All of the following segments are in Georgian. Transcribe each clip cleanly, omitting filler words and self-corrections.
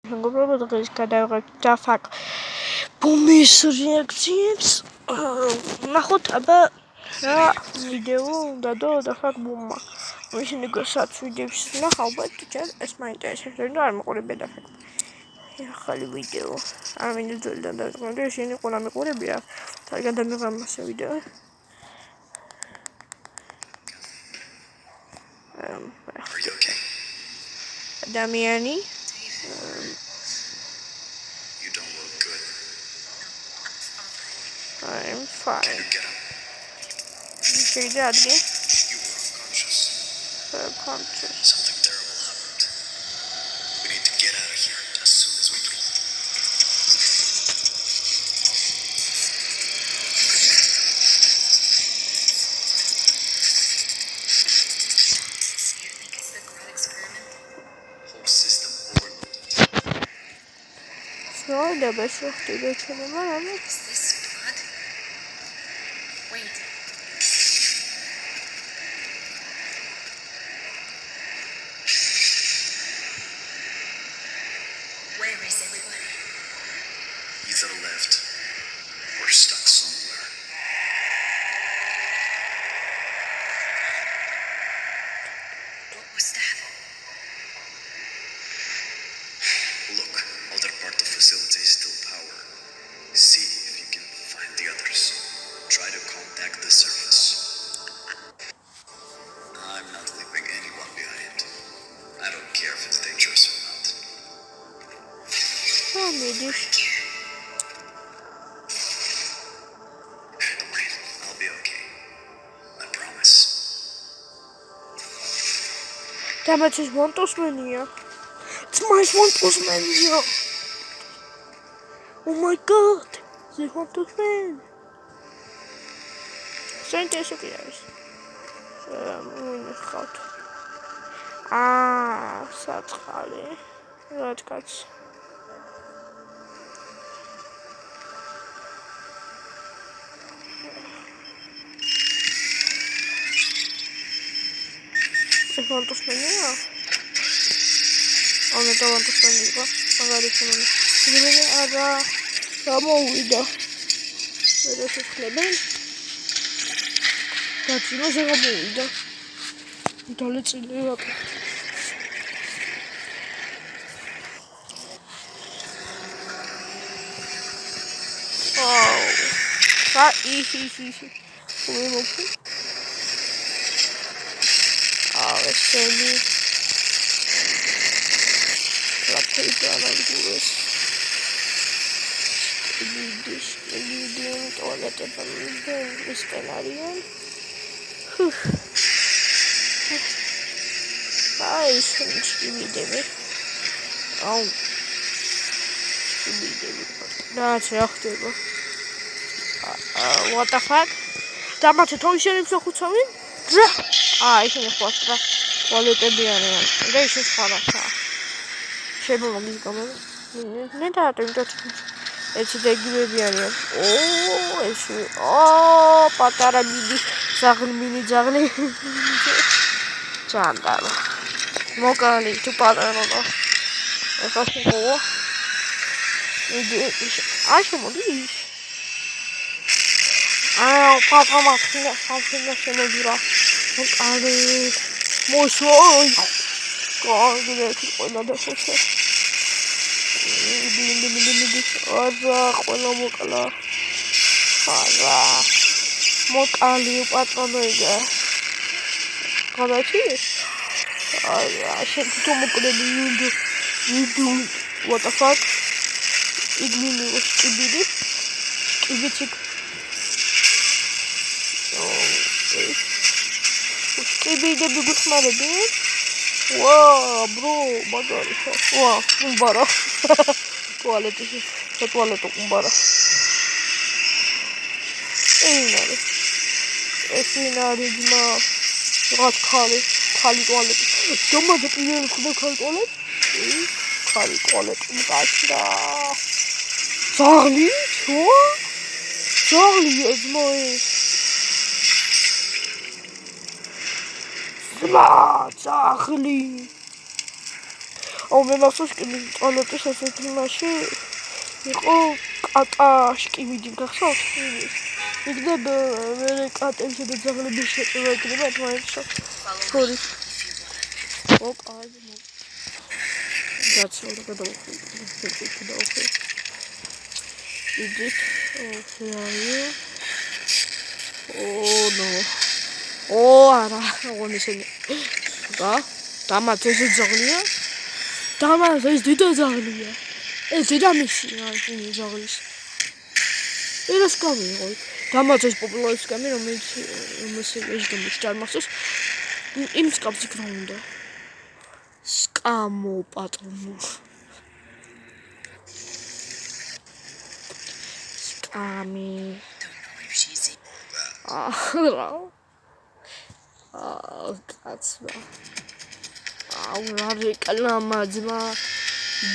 მეგობრებო, დღეს გადავიღებ დაფაკ ბუმის რეაქციებს. ნახოთ აბა რა ვიდეო უნდა და დაფაკ ბუმმა. მაშინ გასაც ვიდეოს ნახავთ, ჩვენ ეს მაინტერესებს და არ მოყურებია დაფაკ. ახალი ვიდეო. არ მინდა ძველიდან დავიწყო, შენი ყველა მეყურებია. თარგან დამიღებ მასე ვიდეო. Damiani. You don't look good. I'm fine. Can you get up? Say that again. You were unconscious. Unconscious. Something terrible happened. We need to get out of here as soon as we can. You think it's the Grad experiment? Whole system overload. So, the best of the day to the man. Is this blood? Wait. Where is everybody? Either left. We're stuck somewhere. What was that? Look, other part of the facility is still power. See if you can find the others. Try to contact the surface. I'm not leaving anyone behind. I don't care if it's dangerous or not. Oh, maybe. Don't worry, I'll be okay. I promise. Damn it, it's Montos Mania. It's my Montos Mania. Oh my god. It's Montos Mania. Zijn deze ook juist? Goud. Staat gale. Red cards. Es Montos Mania. Oh, no te Montos Mania. Magari come ne. Viene ara გამოვიდა. ვერ შეხვდნენ. გაჩინო შეგამოვიდა. დალეწილი ვაკ. რა ისი. უმოფი. ესენი. ლაპეიტანა გულეს. Люди туалеты там сценарий. Ай, что видели? Ау. Видели. Да, чехтего. What the fuck? Там это точно все хуцовин? Еще не хватит. Туалеты биарен. Да еще хорошо. Шеба могли говорить. Не да, только Έτσι და იგივე არიან. Ესე. პატარა მიდი. ძაღლი. ჯანდარო. მოკალი თუ პატარა. ეხლა შემოვა. მიდი. შემოდის. პაპა მაქინა სამშენდა შემოძრა. მოკალი. მოსოი. კაი, ყველა დასოჩე. არა, ყველა მოკლა. არა. მოკალი პატრონოიგა. გადაჭი? არა, შენ თუ მოკლები იუდუ. What the fuck? იგმინი ვსკიბიდი. იბიცი. იბიდები გიხმარები? Wow, bro, magari. Wow, umbara. Tualeto umbara. Esinari ma. Rat khali toilet. Doma da piyen kuda khali toilet. Khali toilet umqashda. Charlie, Charlie is my. Charlie. მე მახსოვს კი ტუალეტის ესეთ იმაში იყო კატაშკი მიდი გახსოვთ? იქნებ მე კატებისა და ძაღლების შეწევა იქნება ერთმანეთს შორის. That's all the double. Digit. Where are you? Oh no. Oh, არა, აღონი შენი. და დამაც ეს ძაღლია. დამაც ეს დიდო ძაღლია. ეს ძამისი, აი, ძაღლის. ეს კამი იყო. დამაც ეს პოპულარის კამი, რომელიც ეს გამოჩნდა არ მახსოვს. იმ სკამს იქ რა უნდა? Scamo patrono. Scami. Kacba. Rari kalamadzma.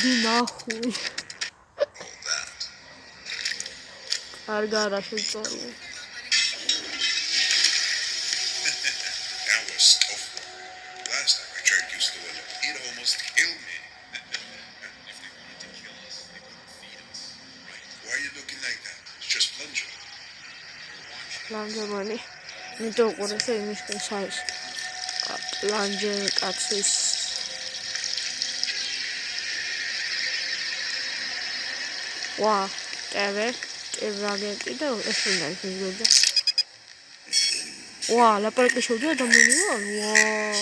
Dinahui. Argara shutsaru. That was tough. Last time I tried using the well, it almost killed me. If they wanted to kill us, they wouldn't feed us. Right? Why are you looking like that? It's just plunger. Plunger money. Me don't want to say Michigan size. Plunger access. Wow. Ever. Evagenti da esfunai figurda. Wow, la parte show da domino. Wow.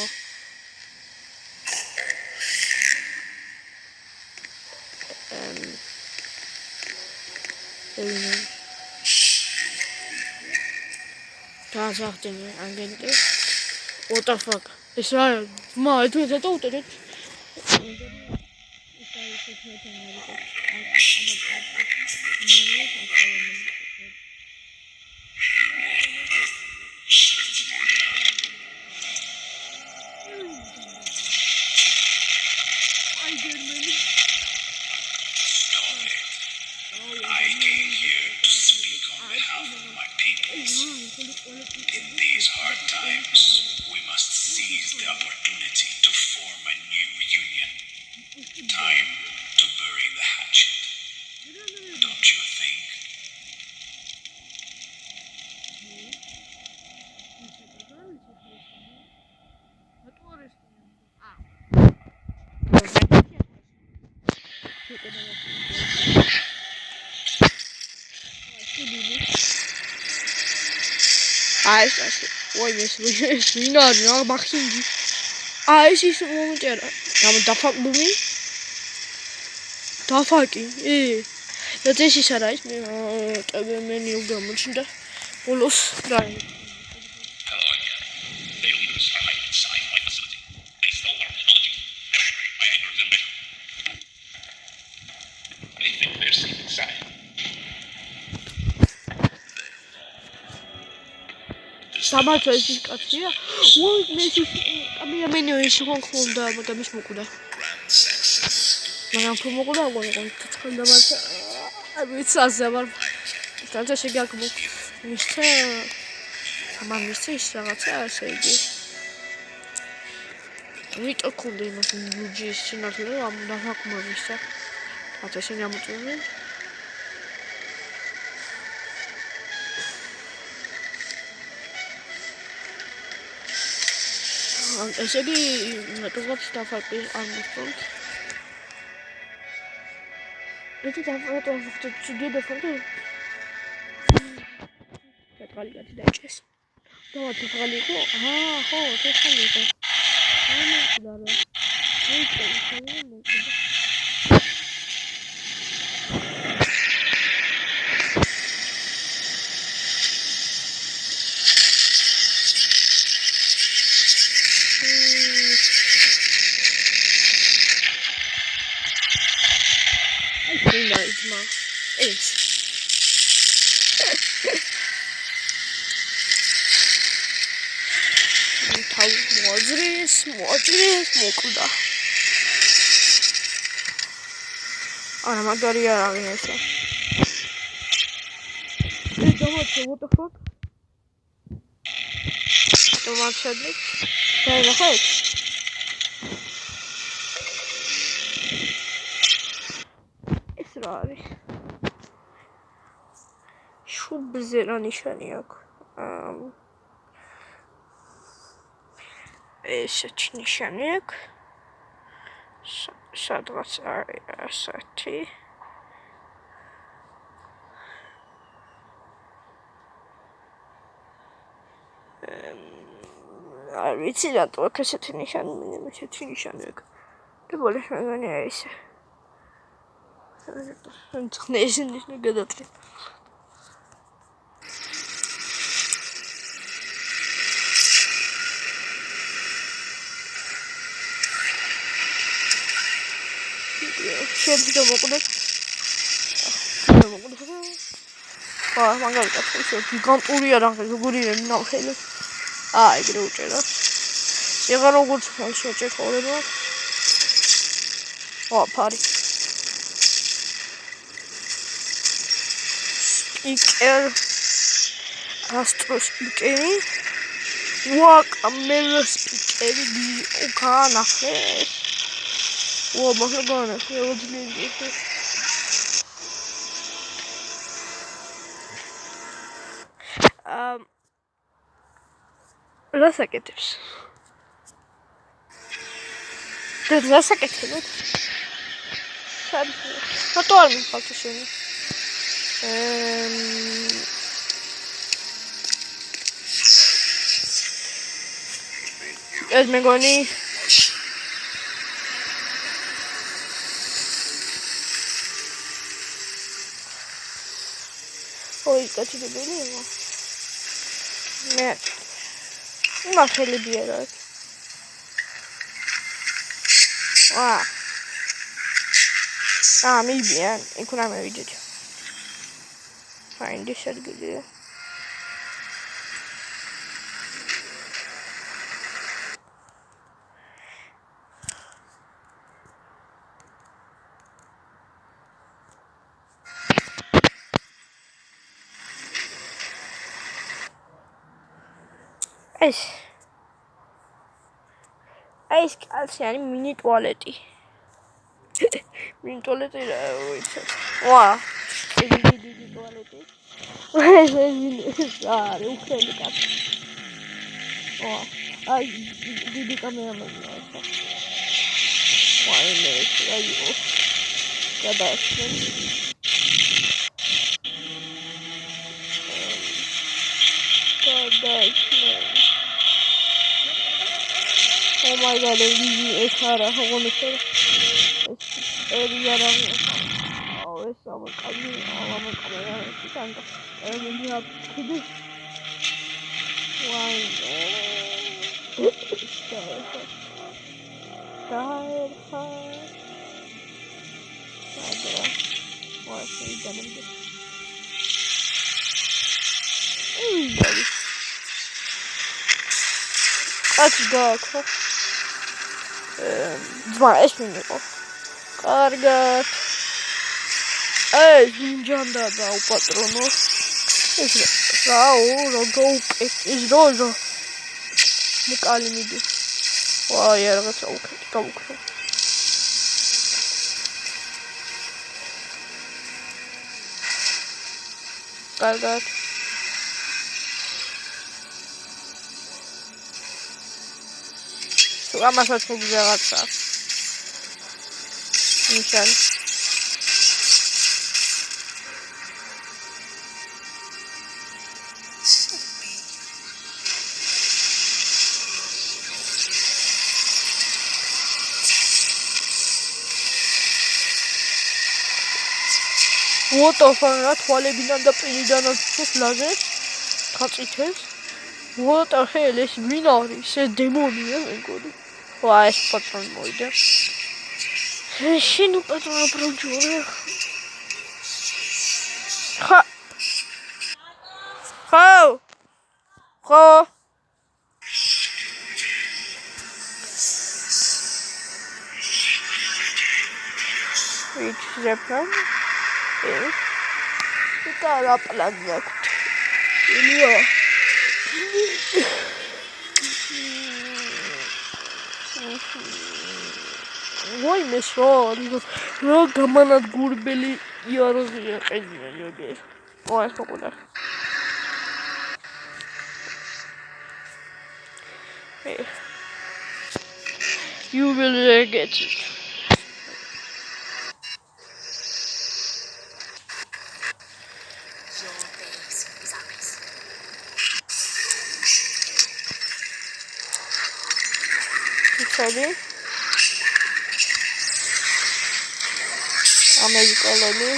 Sagteni agenti. What the fuck? Israel. Ma, tu ez eta utet. In these hard times, we must seize the opportunity to form a new union. Time to bury the hatchet. Don't you think? Ai, oi, ეს ვინ არის რა მახინგი? აი, ის მომიწერა. დაფაკბუმი? დაფაკი. და ეს ის არა ის მენიუ გამოჩნდა. ბოლოს რა. Hello again. The leaders are hiding inside my facility. They stole our technology. I entered the mission. They think they're safe inside. Samato is კაცია. ой, მეში კამია მენიუ ის ხონდა, მაგრამ ის მოკვდა. მაგრამ თუ მოკვდა, აღარ თქონდა მათ. ვიცაზე ვარ. თუმცა შეგაკმო. მისცა ამან მისცა ის რაღაცა ასე იგი. ვიტო კონდე იმას ბუჯის შინაკლო ამ დაფაკმა მისცა. ათა შენ ამოწმე. ესე იგი მეტყობს დაფაკი ამოსწონთ. ეს დაფაკი ჩიდი დაფაკი. კეთალი კაცი დაიჭეს. დავათ კეთალი იყო? ხო, კეთალი იყო. მოკდა. მოძრის მოკდა. არა მაგარი არ არის ესე. დავაწყე what the fuck? დავაწყე. დაიხეთ. რა არის? შუბზე რა ნიშანი აქვს? ესეთი ნიშანი აქვს. სადღაც არის ასეთი. არ ვიცი რატო აქ ესეთი ნიშანი, ესეთი ნიშანი აქვს. ებოლე მეგონია ისე. ხნე ეს ნიშანი გადაწყვეტ. შეიძლება მოყვდეთ. მაგალითად ისე გიგანტურია რა როგორი ნახელე. ეგრე უჭერა. ეხლა როგორც შეჭერ ხოლმე. ფარი. სპიკერ. ასტროსპიკერი. კამერა სპიკერი უკანახე. მაგალითად შეუძლია. რას აკეთებს? რას აკეთებ? რატო არ მიხვალთ შენი? ეს მეგონი კაცებია. მე მახელებია რა. მიბიან, იქ უნდა მივიდეთ. Find this ადგილია. ეს კაცი არის მინი ტუალეტი. მინი ტუალეტი რა ვიცი. დიდი ტუალეტი. ეს არის უხელი კაცი. დიდი კამერამენია ახლა. გადაასვენ. Oh my god, es rara, como me queda. Es rara. Es ama kalbi, ama kalbi kanka. Ne yaptı? Vay be. Ачгак. Два эшминiko. Каргат. Ჟინჯანდა და უპატრონო. ეს ეს როჟო. მიკალი მიდი. რაღაცა უკეთ გავუქრო. კარგად. ამასაც მოგზე რაღაცა. ნიშანი. ვოტოფან რა თვალებიდან და პირიდანაც ფლაზე ხაწითებს. What the hell is win არის? ეს დემონია მეგონი. ეს პატრონი მოიდა. შენ უპატრონო პროჯორე. ხო. Which plan? Mitä plania აქვს? Ilio. Why me sorry? რა გამანადგურებელი იორგია ყენია იორგია. ой, ხოკუდა. You will get it. Your base is ours. Sorry. ამერიკელები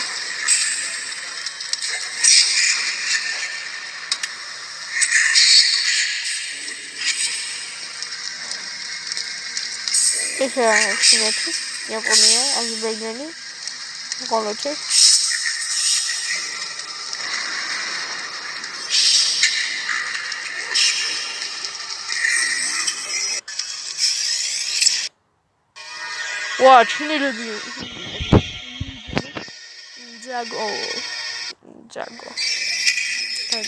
ესე ჩინეთი, იაპონია, აზერბაიჯანი, ყოლოჩი ვა, ჩინელები Ninjago.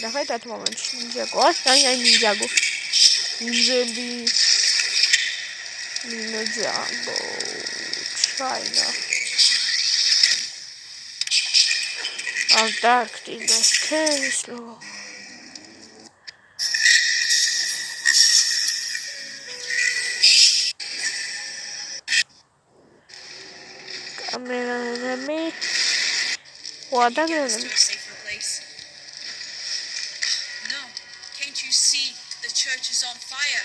Давай этот момент. Ninjago. Ай, Ninjago. Ninjago. China. Antarctica. Tesla. Camera enemy. What are you To a safer place. No, can't you see the church is on fire?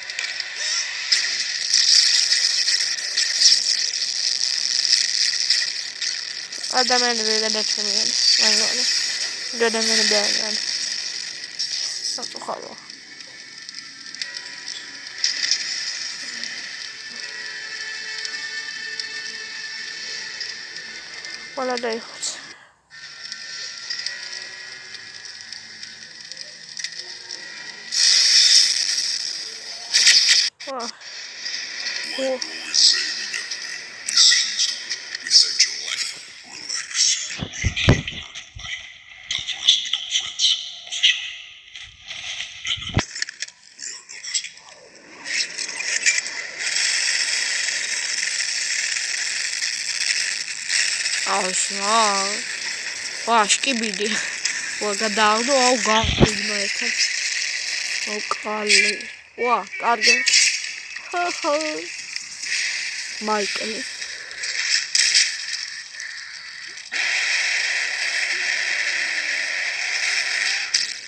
ადამიანები გადაჭრიან. მაგალითად, ადამიანები არიან. საფუხარო. ყველა დაიხოც. Wow. Cool. We saved your life. Relax. Time for us to become friends. Officially. We are not asking. Awesome. Wow, skibidi. Gadagdo, oh god, my oh Kali. Wow, cargo. Michael.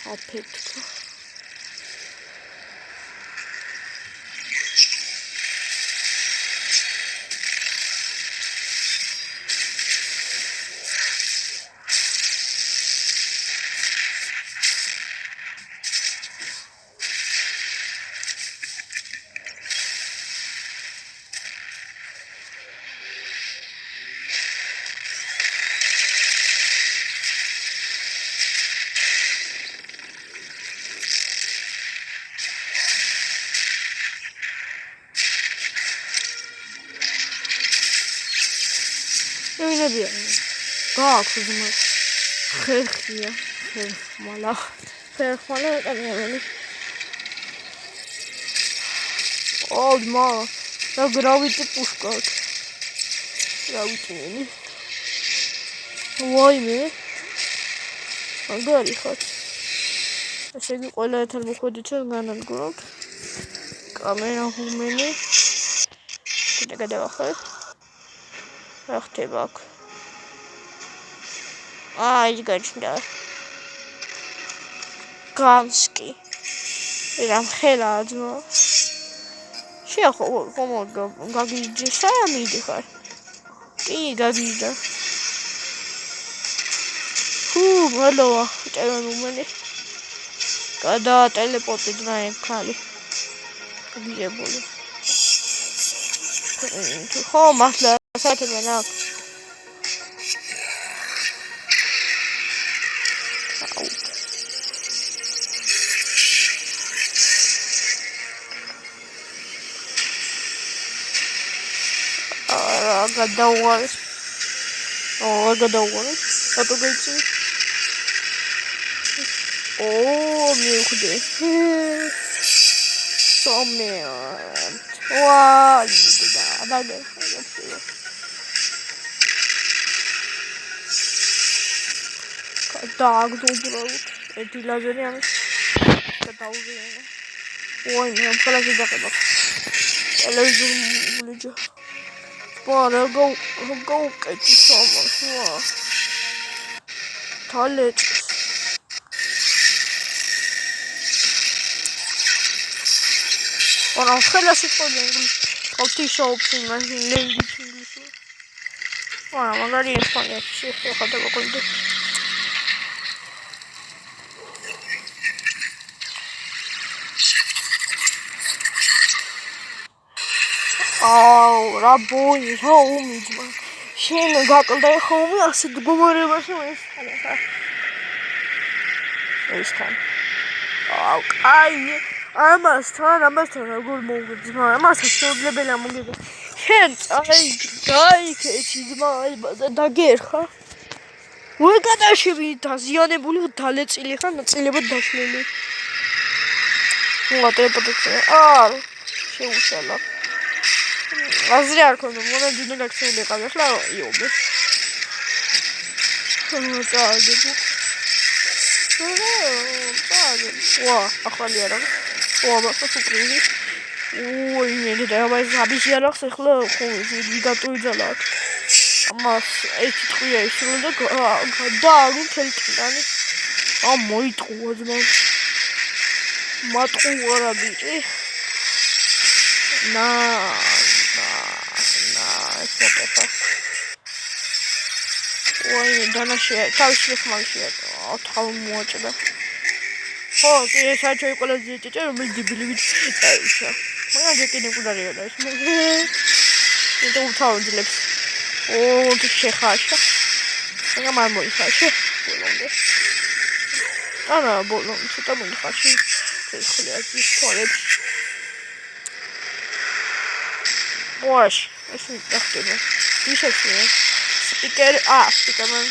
I'll pick it. Bien. God, خیرخیه خیرخمالا خیرخمالا نمی‌دونی old ma da gravity pushkat gravity نمی وای می მაგარი ხარ ესე იგი ყველა ერთად მოხვედით ჩვენ განადგუროთ კამერა ჰუმენი კიდე გადავახერ რა ხდება აქ ის გაჩნდა განსკი რა ხელა ძმა შეახო ხომ გაგიჯი სამი ხარ კი გაგიჯდა მალოა ტერმინუმენი გადა ტელეპორტი ძმაი ხალი გიებული ხო მართლა საერთოდ რა გადავარ გადავარ ატოგეცი მივხვდი სომია ვა და დააგდო უბრალოდ ერთი ლაზერი ამის და დაუზიანე. ой, მე მხოლოდ დაგება. ტელევიზორული ჯო. პარა გოუკეთი სომა. თალეთ. არა, ხელა სიტყვები ინგლისური. Auti shops imagine language English. Ora, magari in spagnolo sì, ho fatto qualcosa. Oh, raboi, home. Shame გაკლდა ხომი ასეთ გუმარებაში ესხალა. ესთან. აუ, აი ამასთან როგორ მოვიძმა, ამასაც შეუძლებელია მოგება. შენ დაიქეჩი ძმა და დაგერხა. ვეგადაშები დაზიანებული დალეწილი ხარ, ნაწილებად დაშლილი. მოატრეპოტექცია. შეუშალა. აზრი არ ქონდა, მონა დინო ლექციული ყავი, ახლა იობე. წააგები. ვა, ახალი არა. სუპრიზი. ой, მე დავაი საბიში არახს ახლა ხომ გატუიძალა აქ. ამას ერთი ტყვია ისრულ და გადააგო თელკიდანი. მოიტყუა ძმა. მატყუა რა ბიჭი. ესპეტა. ой, დანაშია, თავში ხმალშია. თავი მოაჭდა. ხო, ეს საჩოი ყველაზე ჭეჭე რომელიც დიბილივით წაიშა. მაგრამ ჯეკინი კუდარია და ეს მე უთავძლებს. თუ შეხაშა. მაგრამ არ მოიხაშე. ბოლომდე. არა, ბოლომდე ცოტა მოიხაშე. ეს ხლიათი სკოლებს. ვაშ, ეს ნახტება. ისეთი. სპიკერმენ.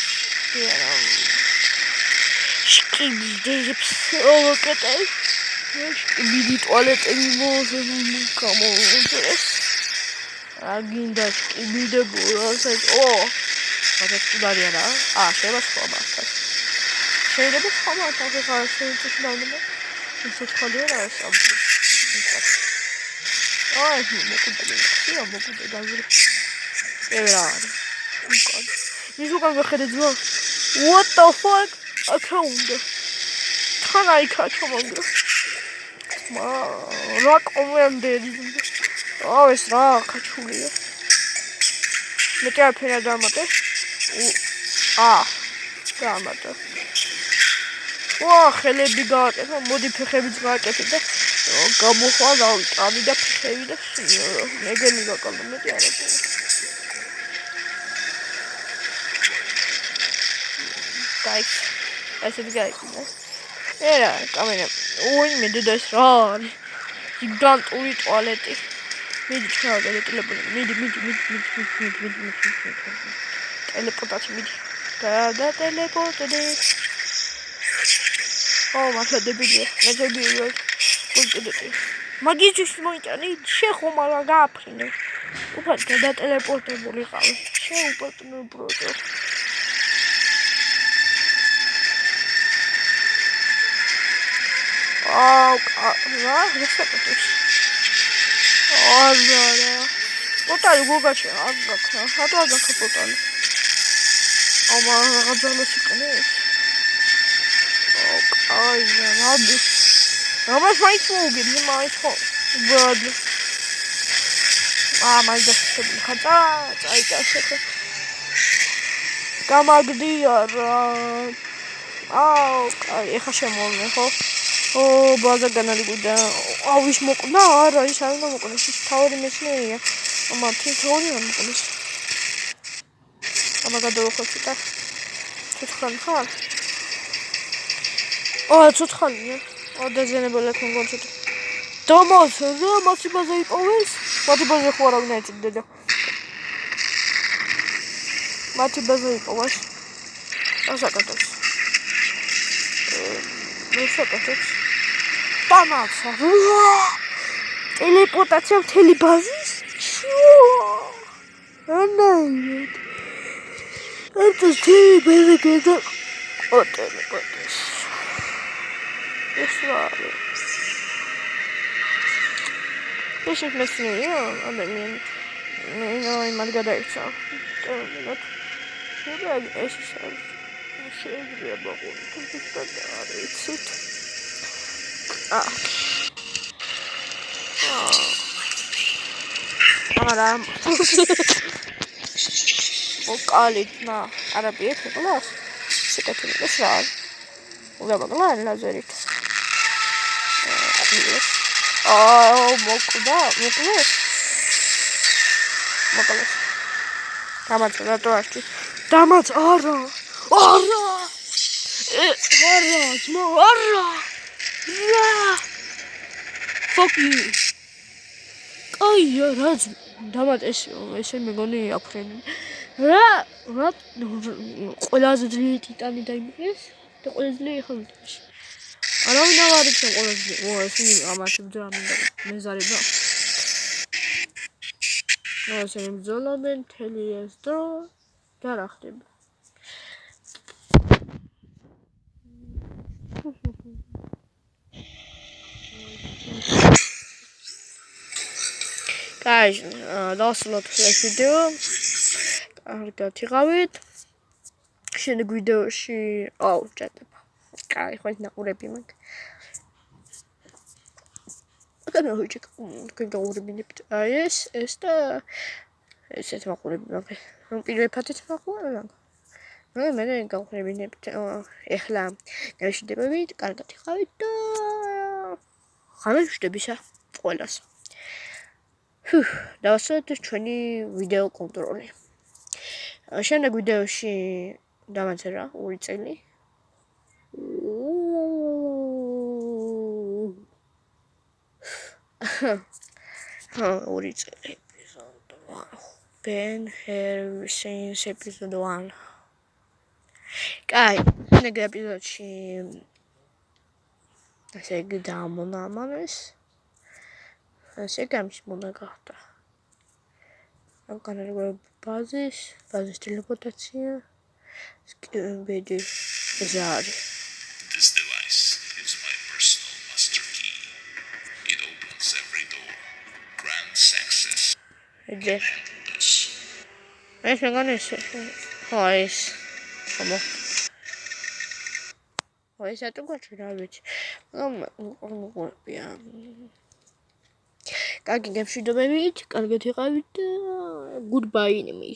Шкибидепс, окей. Шкибидит туалетები გამოვიდეს. აგინდა შკიბიდებო, რასაც მაგას კუდარია რა. შეიძლება სხვა. შეიძლება სხვა თავს ხარ შეიძლება. ისე ხალია რა საუბარი. მოკვდე გაზრი. ევრა. ის უკან ვხედე ძმა. What the fuck? Account. Can I catch him? Rock over oh, it's rock. Look at Pena Damate. Damate. Oh, Hele Bigot. Modi Pehevit's market. Gamuha out. Amida Pehevit. Megan look on the material. Guys. That's a guy. Yeah, come in. Oh, me did this wrong. You don't eat all it. Mid child, a little bit. Mid. Teleport mid. Teleported it. Oh, my God, the video. Let it be good. Maggie just might need Shehoma Gaprin. But that teleportable house. Shell, but no brother. Potali gugacı azbaka. Hadi azbaka potali. Ama gazalo çıkıyor. Ay ya hadi. Ama şahit mi oldu? Ne mahit o? Böyle. Mayda şöyle hata. Ayda şaka. Kamagdiyor. Ay haşem olmuyor. ბაზა განალიგუდა. ის მოკნა არა, ის არ უნდა მოკნეს. ის თავი მეცნიერია. მათი თავი არ მოკნეს. გადავხო ცოტა. ცოცხალი ხარ? ცოცხალია. დაზიანებელად მოგონჩეთ. დამოს რა მათი ბაზა იპოვეს? მათი ბაზა ხო არ უნდა ეჭდედა. მათი ბაზა იპოვეს. ასაკეთებს. ასაკეთებს. Panaca. Teleportacja w telebazis? To jest telebazis. ოტენი პოტეს. ეს რა არის? ეს მესმეა, ადამიანი. მე მაგ გადაიცა. ტერმინოთ. ეს არის. შეიძლება გულით დაარიცით. არა. ოკალით ნა, არაბი ეკლას. შეკეთილი ეს რა არის? ულაბაგლა ლაზერით. მოკლეს. დამაც რატო არჩი? დამაც არა. ძმა, არა. რა. Fuck you. აია რა დამაც ესე მეგონი აფრენი. რა ყველაზე ძლიერი ტიტანი დაიმყეს და ყველაზე ძლიერი ხალხი. არავინ არ არის ყველაზე ძლიერი. ეს ამათი ბძოლა მინდა მეზარება. ესე ბძოლობენ თელი ეს დრო და რა ხდება. Guys, დავსრულოთ ეს ვიდეო. კარგად იყავით. შემდეგ ვიდეოში ჭედება. კაი, ხო ნაყურები მაგ. აგანა ვიჭი, თქვენ გაურებინებთ. ეს და ესეთ მაყურები მაგ. რომ პირველ ფათით მაყურებ. მე გაურებინებთ. ეხლა გავშვიდობებით, კარგად იყავით და ხალხშდებისა ყველას. დავასრულეთ ჩვენი ვიდეო კონტროლი. შემდეგ ვიდეოში დამაწერა 2 წელი. 2 წელი episode 1. Ben Harrison's episode 1. კაი, შემდეგ ეპიზოდში ასე გამონამანეს. ასე გამიშმონა გახდა. განადგურება ბაზის ტელეპორტაცია. ბედი ზარი. This device is my personal master key. It opens every door. Grants access. ეს მეგონეს. ეს. ხომო. ეს ატუგაჩი რა ვიცი. კარგი გემშვიდობებით, კარგად იყავით და goodbye enemy.